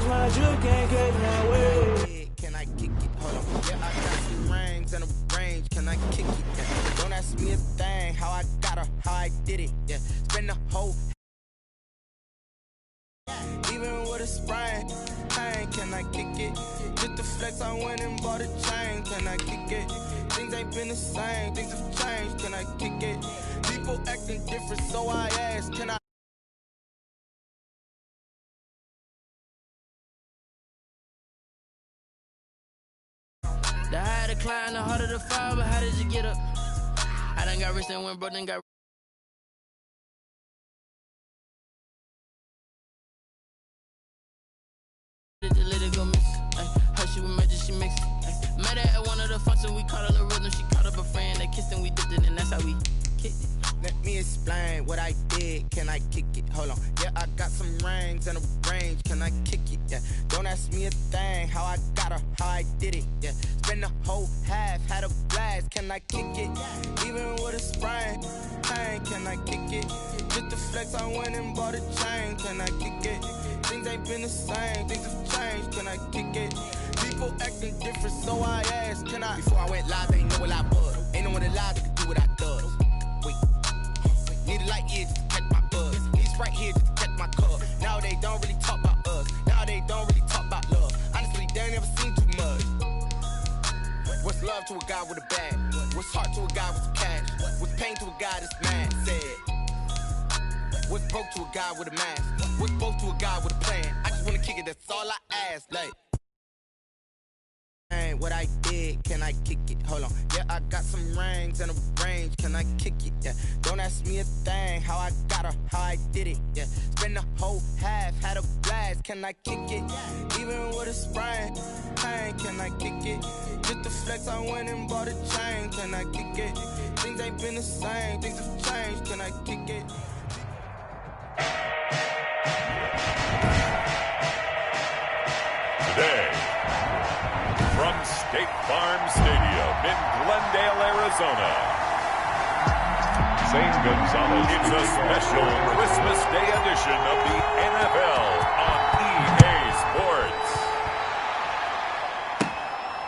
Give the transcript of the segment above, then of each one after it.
That's why you can't catch my way. Can I kick it? Hold on. Yeah, I got some rings and a range. Can I kick it? Yeah. Don't ask me a thing. How I got her, how I did it. Yeah. Spend the whole. Even with a sprain, can I kick it? Just the flex, I went and bought a chain. Can I kick it? Things ain't been the same. Things have changed. Can I kick it? People acting different, so I ask, can I? The higher the climb, the harder the fall, but how did you get up? I done got rich and went broke, then got let it go miss. Her she with magic, she mix. Met her at one of the functions, we caught her the rhythm, she caught up a friend, they kissed and we dipped it, and that's how we kicked it. Let me explain what I did. Can I kick it? Hold on. Yeah, I got some rings and a range. Can I kick it? Yeah. Don't ask me a thing. How I got her, how I did it. Yeah. Spend the whole half, had a blast. Can I kick it? Even with a sprain, can I kick it? Just the flex, I went and bought a chain. Can I kick it? Things ain't been the same. Things have changed. Can I kick it? People acting different, so I asked, can I? Before I went live, ain't know what I was. Ain't no one alive that could do what I does. Wait. Need a light here just to catch my buzz. Need Sprite here just to catch my cup. Now they don't really talk about us. Now they don't really talk about love. Honestly, they ain't never seen too much. What's love to a guy with a bag? What's heart to a guy with some cash? What's pain to a guy that's mad? Said. What's broke to a guy with a mask? What's both to a guy with a plan? I just wanna kick it, that's all I ask. Like. What I did, can I kick it? Hold on. Yeah, I got some rings and a range. Can I kick it? Yeah. Don't ask me a thing. How I got her, how I did it. Yeah. Spend the whole half, had a blast. Can I kick it? Even with a sprain, can I kick it? Just the flex, I went and bought a chain. Can I kick it? Things ain't been the same. Things have changed. Can I kick it? Today, from State Farm Stadium in Glendale, Arizona, St. Gonzalez. It's a special Christmas Day edition of the NFL on EA Sports.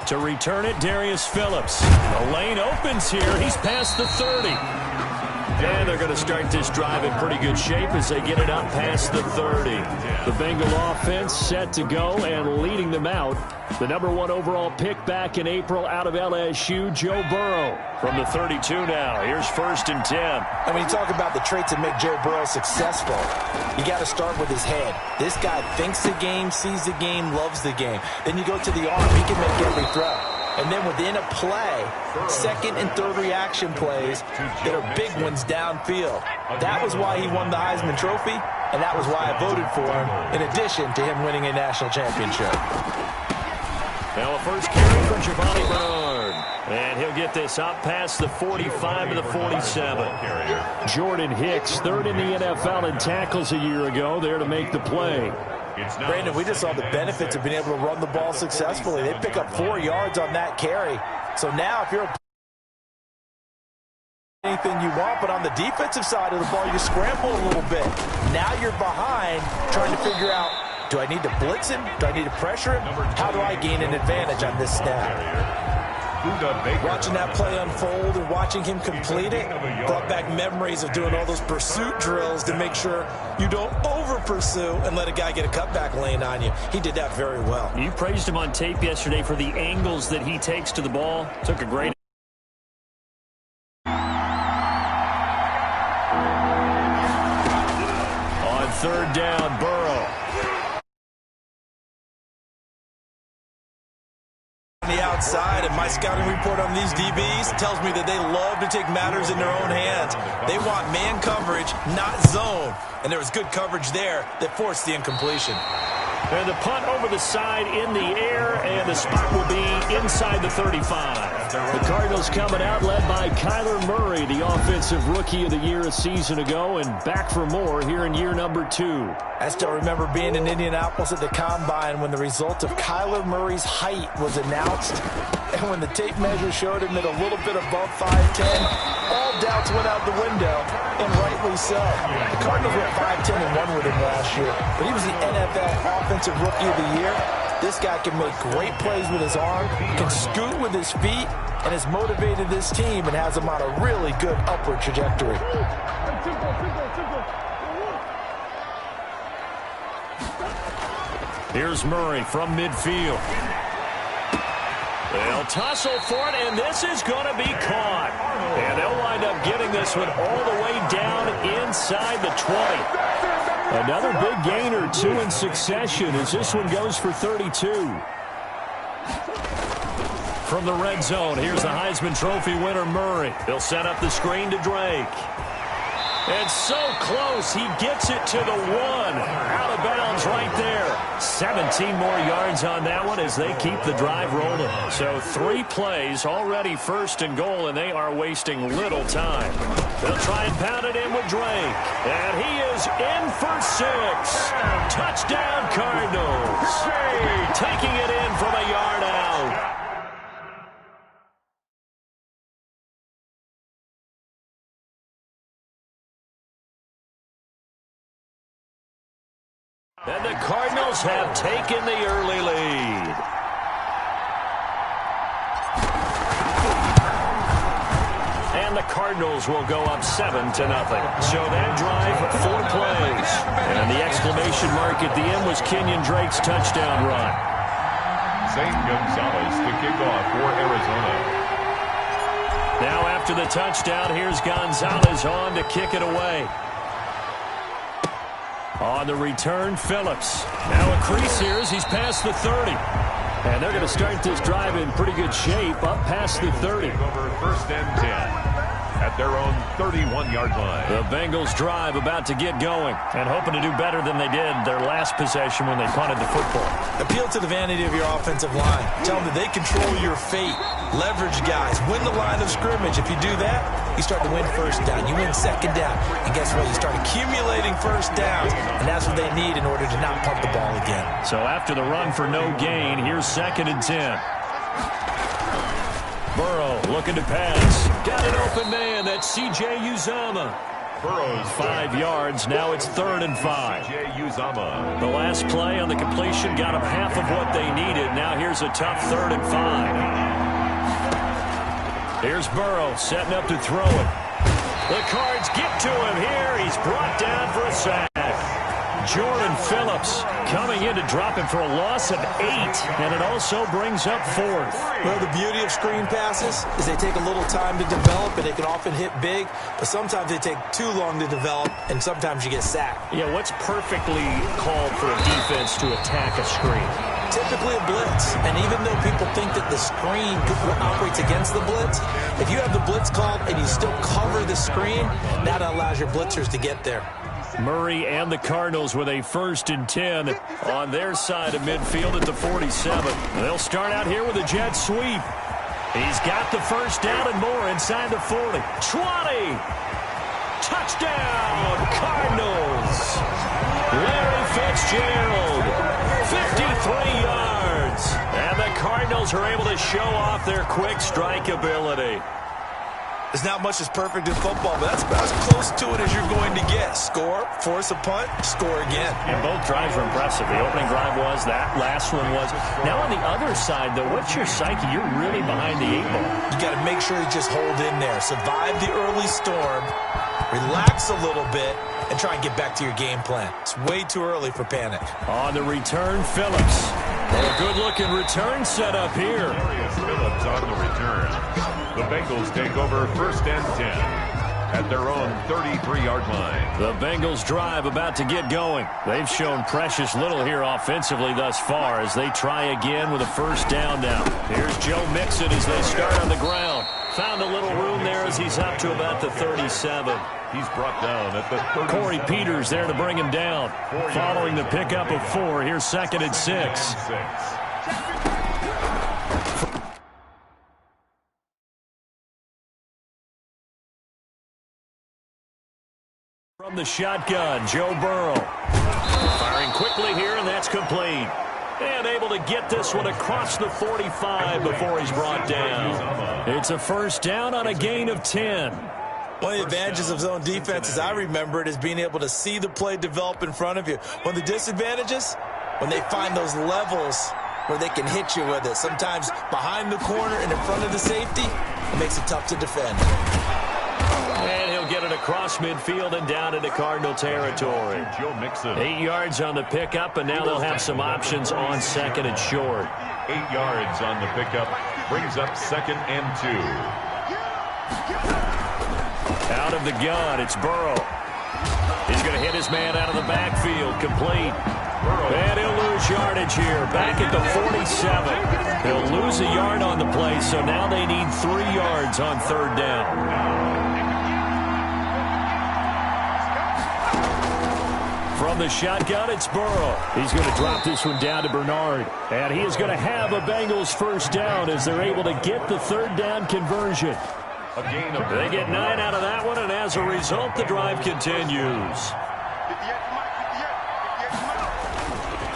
To return it, Darius Phillips. The lane opens here. He's past the 30. And they're going to start this drive in pretty good shape as they get it up past the 30. The Bengal offense set to go and leading them out. The #1 overall pick back in April out of LSU, Joe Burrow. From the 32 now, here's 1st and 10. And when you talk about the traits that make Joe Burrow successful, you got to start with his head. This guy thinks the game, sees the game, loves the game. Then you go to the arm. He can make every throw. And then within a play, 2nd and 3rd reaction plays that are big ones downfield. That was why he won the Heisman Trophy, and that was why I voted for him, in addition to him winning a national championship. Now a first carry from Giovanni Bernard. And he'll get this up past the 45 to the 47. Jordan Hicks, 3rd in the NFL in tackles a year ago, there to make the play. Brandon, we just saw the benefits of being able to run the ball successfully. They pick up 4 yards on that carry. So now if you're anything you want, but on the defensive side of the ball, you scramble a little bit. Now you're behind trying to figure out, do I need to blitz him? Do I need to pressure him? How do I gain an advantage on this snap? Watching that play unfold and watching him complete it brought back memories of doing all those pursuit drills to make sure you don't over-pursue and let a guy get a cutback lane on you. He did that very well. You praised him on tape yesterday for the angles that he takes to the ball. Took a great on 3rd down, Burrow. The outside, and my scouting report on these DBs tells me that they love to take matters in their own hands. They want man coverage, not zone. And there was good coverage there that forced the incompletion. And the punt over the side in the air, and the spot will be inside the 35. The Cardinals coming out led by Kyler Murray, the offensive rookie of the year a season ago, and back for more here in year #2. I still remember being in Indianapolis at the Combine when the result of Kyler Murray's height was announced. And when the tape measure showed him at a little bit above 5'10", all doubts went out the window, and rightly so. The Cardinals went 5-10-1 with him last year, but he was the NFL Offensive Rookie of the Year. This guy can make great plays with his arm, can scoot with his feet, and has motivated this team and has them on a really good upward trajectory. Here's Murray from midfield. They'll tussle for it, and this is going to be caught. And they'll wind up getting this one all the way down inside the 20. Another big gain or two in succession as this one goes for 32. From the red zone, here's the Heisman Trophy winner, Murray. He'll set up the screen to Drake. And so close, he gets it to the 1. Out of bounds right there. 17 more yards on that one as they keep the drive rolling. So 3 plays, already first and goal, and they are wasting little time. They'll try and pound it in with Drake. And he is in for 6. Touchdown, Cardinals. Taking it in from a yard out. And the Cardinals have taken the early lead. And the Cardinals will go up 7-0. So that drive, 4 plays. And the exclamation mark at the end was Kenyon Drake's touchdown run. St. Gonzalez to kick off for Arizona. Now after the touchdown, here's Gonzalez on to kick it away. On the return, Phillips. Now a crease here as he's past the 30. And they're going to start this drive in pretty good shape, up past the 30. Over 1st and 10 at their own 31-yard line. The Bengals drive about to get going and hoping to do better than they did their last possession when they punted the football. Appeal to the vanity of your offensive line. Tell them that they control your fate. Leverage guys. Win the line of scrimmage. If you do that, you start to win first down. You win second down. And guess what? You start accumulating first downs. And that's what they need in order to not punt the ball again. So after the run for no gain, here's 2nd and 10. Burrow looking to pass. Got an open man. That's C.J. Uzomah. Burrow's 5 yards. Now it's 3rd and 5. C.J. Uzomah. The last play on the completion got them half of what they needed. Now here's a tough 3rd and 5. Here's Burrow setting up to throw it. The Cards get to him here. He's brought down for a sack. Jordan Phillips coming in to drop him for a loss of 8, and it also brings up 4th. Well, the beauty of screen passes is they take a little time to develop, and they can often hit big, but sometimes they take too long to develop, and sometimes you get sacked. Yeah, what's perfectly called for a defense to attack a screen? Typically a blitz, and even though people think that the screen operates against the blitz, if you have the blitz called and you still cover the screen, that allows your blitzers to get there. Murray and the Cardinals with a 1st and 10 on their side of midfield at the 47. They'll start out here with a jet sweep. He's got the first down and more inside the 40. 20! Touchdown, Cardinals! Larry Fitzgerald, 53 yards. And the Cardinals are able to show off their quick strike ability. There's not much that's perfect in football, but that's about as close to it as you're going to get. Score, force a punt, score again. And both drives were impressive. The opening drive was, that last one was. Now on the other side, though, what's your psyche? You're really behind the 8 ball. You got to make sure you just hold in there. Survive the early storm, relax a little bit, and try and get back to your game plan. It's way too early for panic. On the return, Phillips. A good-looking return set up here. Phillips on the return. The Bengals take over 1st and 10 at their own 33-yard line. The Bengals drive about to get going. They've shown precious little here offensively thus far as they try again with a 1st down now. Here's Joe Mixon as they start on the ground. Found a little room there as he's up to about the 37. He's brought down at the 37. Corey Peters there to bring him down. Following the pickup of 4, here's 2nd and 6. From the shotgun, Joe Burrow. Firing quickly here, and that's complete. And able to get this one across the 45 before he's brought down. It's a first down on a gain of 10. One of the advantages of zone defense, as I remember it, is being able to see the play develop in front of you. One of the disadvantages, when they find those levels where they can hit you with it. Sometimes behind the corner and in front of the safety, it makes it tough to defend. And he'll get it across midfield and down into Cardinal territory. 8 yards on the pickup, and now they'll have some options on second and short. 8 yards on the pickup brings up 2nd and 2. Out of the gun, it's Burrow. He's going to hit his man out of the backfield, complete. And he'll lose yardage here, back at the 47. He'll lose a yard on the play, so now they need 3 yards on third down. From the shotgun, it's Burrow. He's going to drop this one down to Bernard. And he is going to have a Bengals first down as they're able to get the third down conversion. They get 9 out of that one, and as a result, the drive continues.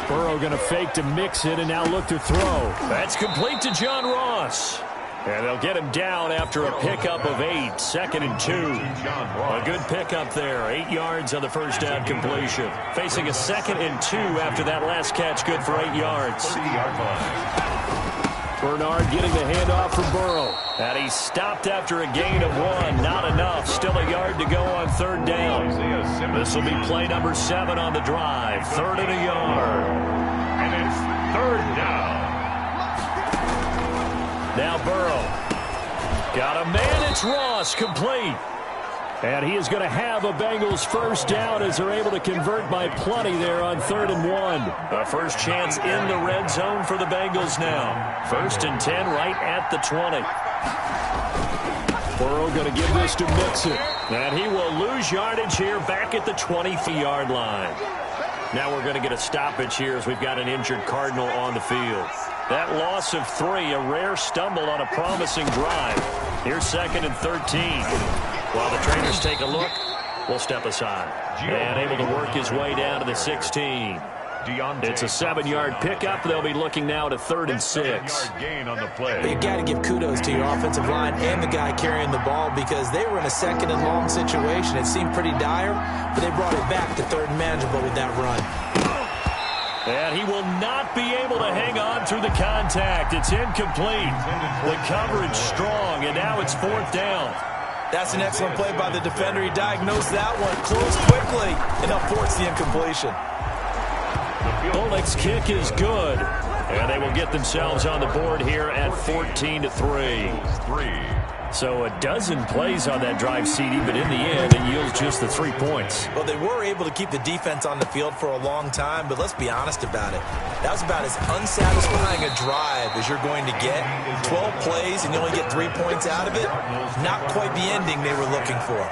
Burrow going to fake to mix it and now look to throw. That's complete to John Ross. And they'll get him down after a pickup of 8, 2nd and 2. A good pickup there, 8 yards on the first down completion. Facing a 2nd and 2 after that last catch, good for 8 yards. Bernard getting the handoff from Burrow. And he stopped after a gain of 1. Not enough. Still a yard to go on third down. This will be play number 7 on the drive. 3rd and a yard. And it's 3rd down. Now Burrow. Got a man. It's Ross. Complete. And he is going to have a Bengals first down as they're able to convert by plenty there on 3rd and 1. A first chance in the red zone for the Bengals now. 1st and 10 right at the 20. Burrow going to give this to Mixon. And he will lose yardage here back at the 23-yard line. Now we're going to get a stoppage here as we've got an injured Cardinal on the field. That loss of 3, a rare stumble on a promising drive. Here's 2nd and 13. While the trainers take a look, we'll step aside. And able to work his way down to the 16. It's a 7-yard pickup. They'll be looking now to 3rd and 6. You got to give kudos to your offensive line and the guy carrying the ball because they were in a 2nd and long situation. It seemed pretty dire, but they brought it back to 3rd and manageable with that run. And he will not be able to hang on through the contact. It's incomplete. The coverage strong, and now it's 4th down. That's an excellent play by the defender. He diagnosed that one, closed quickly, and now forced the incompletion. Bullock's kick is good, and they will get themselves on the board here at 14-3. So a dozen plays on that drive, CD, but in the end, it yields just the 3 points. Well, they were able to keep the defense on the field for a long time, but let's be honest about it. That was about as unsatisfying a drive as you're going to get. 12 plays and you only get 3 points out of it. Not quite the ending they were looking for.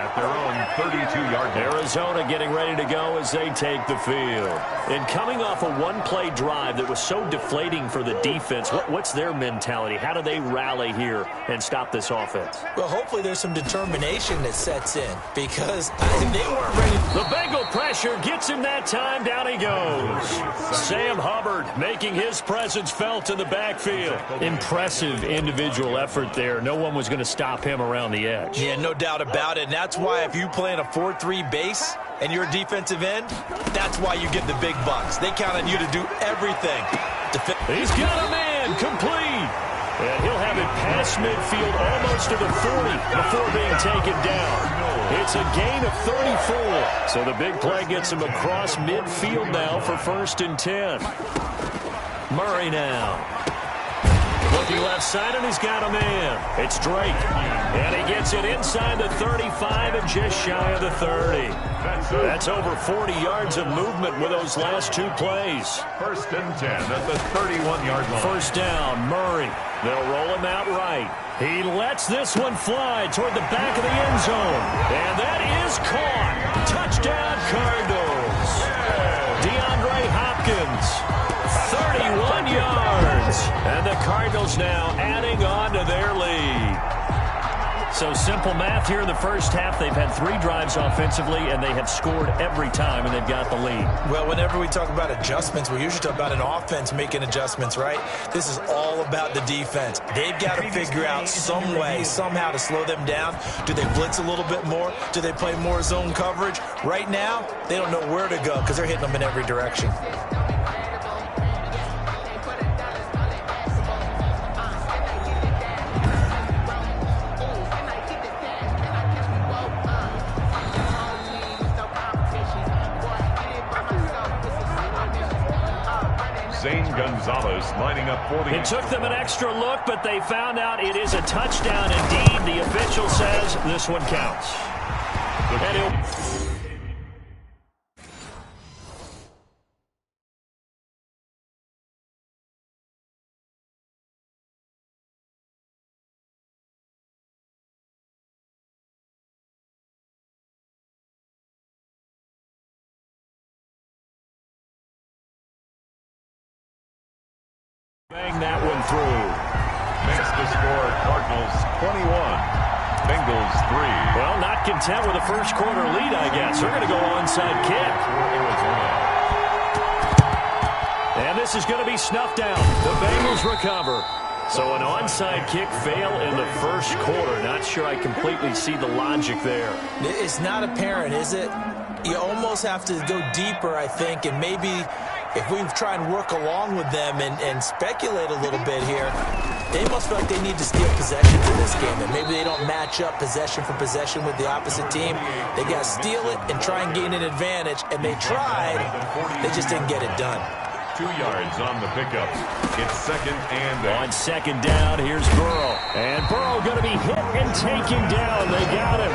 At their own 32-yard line. Arizona getting ready to go as they take the field. And coming off a one-play drive that was so deflating for the defense, what's their mentality? How do they rally here and stop this offense? Well, hopefully there's some determination that sets in because they weren't ready. The Bengal pressure gets him that time. Down he goes. Sam Hubbard making his presence felt in the backfield. Impressive individual effort there. No one was going to stop him around the edge. Yeah, no doubt about it. And that's why if you play in a 4-3 base and you're a defensive end, that's why you get the big bucks. They count on you to do everything. He's got a man complete. And he'll have it past midfield almost to the 40 before being taken down. It's a gain of 34. So the big play gets him across midfield now for 1st and 10. Murray now. Looking left side, and he's got a man. It's Drake. And he gets it inside the 35 and just shy of the 30. That's over 40 yards of movement with those last 2 plays. 1st and 10 at the 31-yard line. First down, Murray. They'll roll him out right. He lets this one fly toward the back of the end zone. And that is caught. Touchdown, Cardinals. DeAndre Hopkins, 31 yards. And the Cardinals now adding on to their lead. So simple math here in the first half. They've had 3 drives offensively, and they have scored every time, and they've got the lead. Well, whenever we talk about adjustments, we usually talk about an offense making adjustments, right? This is all about the defense. They've got to figure out some way, somehow to slow them down. Do they blitz a little bit more? Do they play more zone coverage? Right now, they don't know where to go because they're hitting them in every direction. Zane Gonzalez lining up for the... It took them an extra look, but they found out it is a touchdown indeed. The official says this one counts. Bang that one through. Makes the score Cardinals 21, Bengals 3. Well, not content with a first quarter lead, I guess. They're going to go onside kick. And this is going to be snuffed down. The Bengals recover. So an onside kick fail in the first quarter. Not sure I completely see the logic there. It's not apparent, is it? You almost have to go deeper, I think, and maybe if we try and work along with them and speculate a little bit here, they must feel like they need to steal possessions in this game, and maybe they don't match up possession for possession with the opposite team. They got to steal it and try and gain an advantage, and they tried. They just didn't get it done. 2 yards on the pickup. It's second and... On second down, here's Burrow. And Burrow going to be hit and taken down. They got him.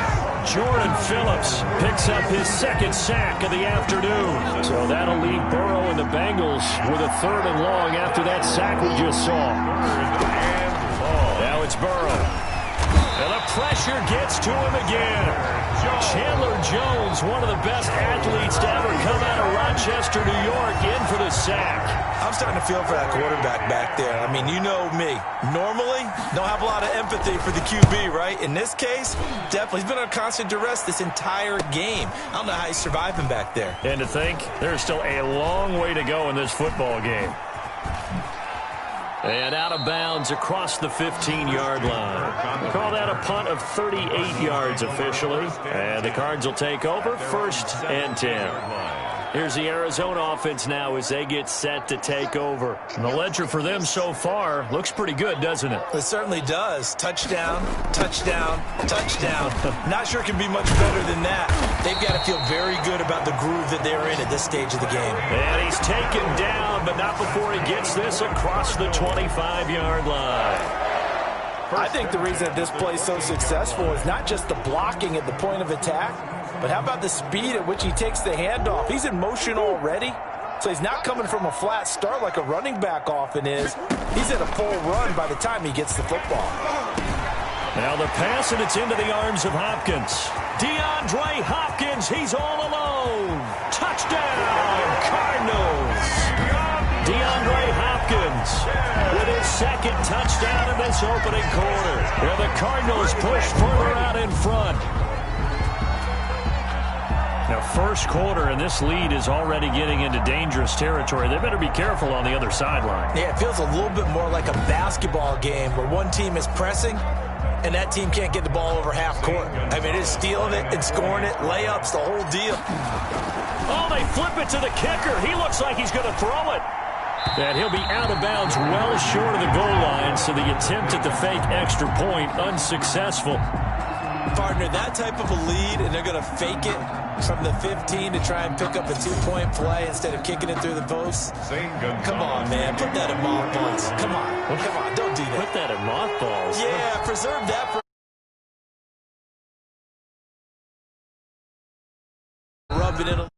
Jordan Phillips picks up his second sack of the afternoon. So that'll leave Burrow and the Bengals with a 3rd and long after that sack we just saw. Now it's Burrow. And the pressure gets to him again. Chandler Jones, one of the best athletes to ever come out of Rochester, New York, in for the sack. I'm starting to feel for that quarterback back there. I mean, you know me. Normally, don't have a lot of empathy for the QB, right? In this case, definitely. He's been under constant duress this entire game. I don't know how he's surviving back there. And to think, there's still a long way to go in this football game. And out of bounds across the 15-yard line. We call that a punt of 38 yards officially. And the Cards will take over 1st and 10. Here's the Arizona offense now as they get set to take over. And the ledger for them so far looks pretty good, doesn't it? It certainly does. Touchdown, touchdown, touchdown. Not sure it can be much better than that. They've got to feel very good about the groove that they're in at this stage of the game. And he's taken down, but not before he gets this across the 25-yard line. I think the reason that this play is so successful is not just the blocking at the point of attack, but how about the speed at which he takes the handoff? He's in motion already, so he's not coming from a flat start like a running back often is. He's in a full run by the time he gets the football. Now the pass, and it's into the arms of Hopkins. DeAndre Hopkins, he's all alone. Touchdown, Cardinals. DeAndre Hopkins with his 2nd touchdown in this opening quarter. And the Cardinals push further out in front. Now, first quarter, and this lead is already getting into dangerous territory. They better be careful on the other sideline. Yeah, it feels a little bit more like a basketball game where one team is pressing and that team can't get the ball over half court. I mean, it's stealing it and scoring it, layups, the whole deal. Oh, they flip it to the kicker. He looks like he's going to throw it. And he'll be out of bounds well short of the goal line, so the attempt at the fake extra point unsuccessful. Partner, that type of a lead, and they're going to fake it from the 15 to try and pick up a 2-point play instead of kicking it through the post. Come on, man. Put that in mothballs. Come on. Come on. Don't do that. Put that in mothballs. Yeah, preserve that for rub it in a